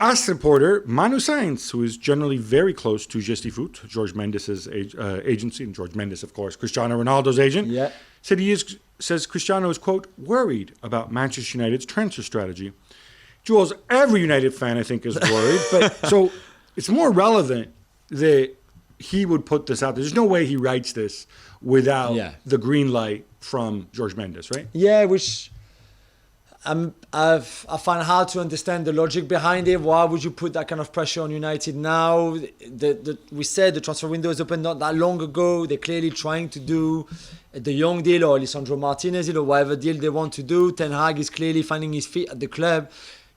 AS reporter Manu Sainz, who is generally very close to Gesti Foot, George Mendes' agency, and George Mendes, of course, Cristiano Ronaldo's agent, says Cristiano is, quote, worried about Manchester United's transfer strategy. Jules, every United fan, I think, is worried. But so it's more relevant that he would put this out there. There's no way he writes this without the green light from George Mendes, right? Yeah, which I find hard to understand the logic behind it. Why would you put that kind of pressure on United now? We said the transfer window is open not that long ago. They're clearly trying to do the Young deal or Lisandro Martinez deal or whatever deal they want to do. Ten Hag is clearly finding his feet at the club.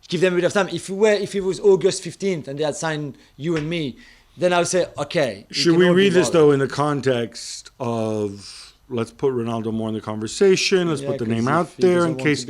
Give them a bit of time. If it was August 15th and they had signed you and me, then I would say, okay. Should we read this, though, in the context of let's put Ronaldo more in the conversation, let's put the name out there in case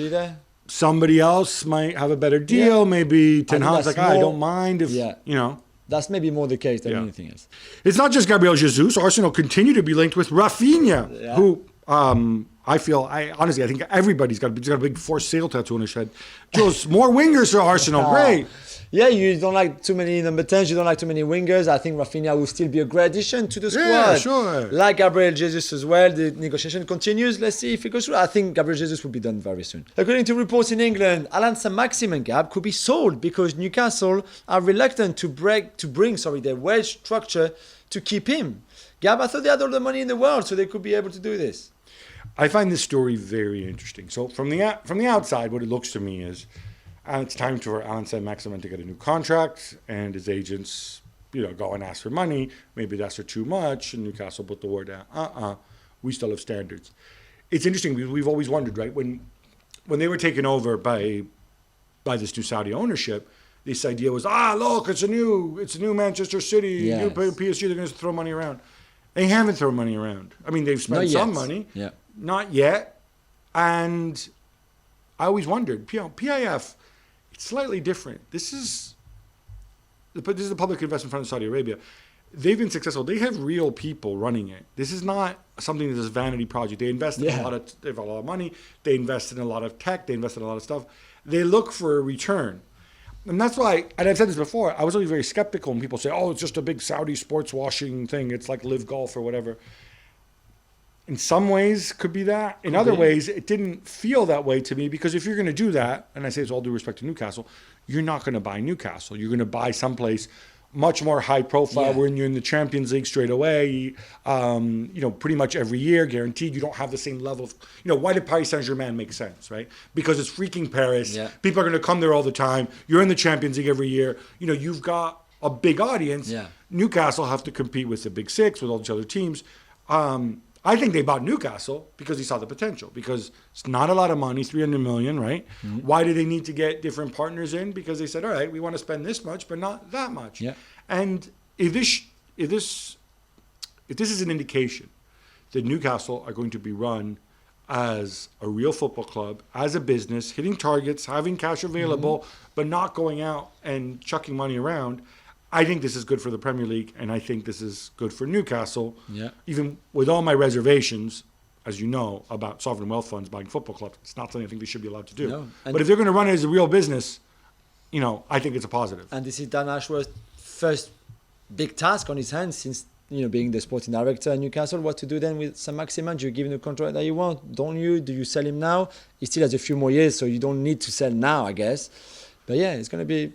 somebody else might have a better deal. Yeah. Maybe Ten Hag's like, I don't mind if, you know. That's maybe more the case than anything else. It's not just Gabriel Jesus. Arsenal continue to be linked with Rafinha, who I think everybody's got a big for sale tattoo on his head. Jules, more wingers for Arsenal. Great. Yeah, you don't like too many number 10s, you don't like too many wingers. I think Rafinha will still be a great addition to the squad. Yeah, sure. Like Gabriel Jesus as well. The negotiation continues. Let's see if it goes through. I think Gabriel Jesus will be done very soon. According to reports in England, Allan Saint-Maximin, Gab, could be sold because Newcastle are reluctant to bring their wage structure to keep him. Gab, I thought they had all the money in the world, so they could be able to do this. I find this story very interesting. So from the outside, what it looks to me is it's time for Allan Saint-Maximin to get a new contract, and his agents, go and ask for money. Maybe that's for too much, and Newcastle put the word down. We still have standards. It's interesting because we've always wondered, right? When they were taken over by this new Saudi ownership, this idea was, look, it's a new Manchester City, new PSG. They're going to throw money around. They haven't thrown money around. I mean, they've spent some money. Yeah. Not yet. And I always wondered, PIF, it's slightly different. This is the public investment fund of Saudi Arabia. They've been successful. They have real people running it. This is not something that's a vanity project. They invest in they have a lot of money. They invest in a lot of tech. They invest in a lot of stuff. They look for a return. And that's why, and I've said this before, I was always very skeptical when people say, it's just a big Saudi sports washing thing. It's like Live Golf or whatever. In some ways, could be that. In other ways, it didn't feel that way to me, because if you're going to do that, and I say this all due respect to Newcastle, you're not going to buy Newcastle. You're going to buy someplace much more high profile, where you're in the Champions League straight away, pretty much every year, guaranteed. You don't have the same level of, why did Paris Saint-Germain make sense, right? Because it's freaking Paris. Yeah. People are going to come there all the time. You're in the Champions League every year. You've got a big audience. Yeah. Newcastle have to compete with the Big Six, with all these other teams. I think they bought Newcastle because he saw the potential, because it's not a lot of money, 300 million, right? Mm-hmm. Why do they need to get different partners in? Because they said, all right, we want to spend this much, but not that much. Yeah. And if this is an indication that Newcastle are going to be run as a real football club, as a business, hitting targets, having cash available, but not going out and chucking money around, I think this is good for the Premier League, and I think this is good for Newcastle. Yeah. Even with all my reservations, as you know, about sovereign wealth funds buying football clubs, it's not something I think they should be allowed to do. No. But if they're going to run it as a real business, I think it's a positive. And this is Dan Ashworth's first big task on his hands since being the sporting director at Newcastle. What to do then with Saint-Maximin? Do you give him the contract that you want? Don't you? Do you sell him now? He still has a few more years, so you don't need to sell now, I guess. But yeah, it's going to be,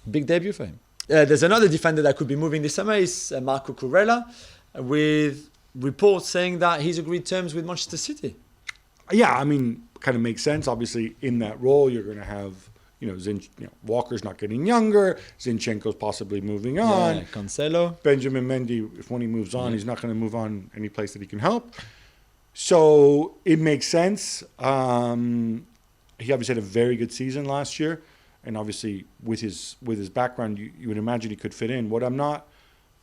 big debut for him. There's another defender that could be moving this summer, is Marco Corella, with reports saying that he's agreed terms with Manchester City. Yeah, I mean, kind of makes sense. Obviously, in that role, you're going to have, Walker's not getting younger, Zinchenko's possibly moving on. Yeah, Cancelo. Benjamin Mendy, if when he moves on, he's not going to move on any place that he can help. So it makes sense. He obviously had a very good season last year. And obviously, with his background, you would imagine he could fit in. I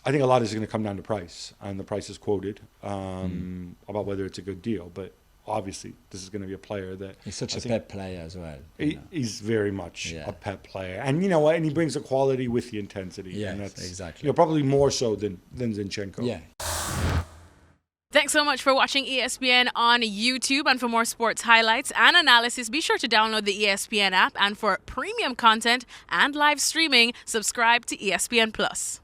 think a lot is going to come down to price, and the price is quoted about whether it's a good deal. But obviously, this is going to be a player that he's such a pep player as well. He's very much a pep player, and you know what? And he brings the quality with the intensity. Yes, and that's exactly. Probably more so than Zinchenko. Yeah. Thanks so much for watching ESPN on YouTube. And for more sports highlights and analysis, be sure to download the ESPN app. And for premium content and live streaming, subscribe to ESPN Plus.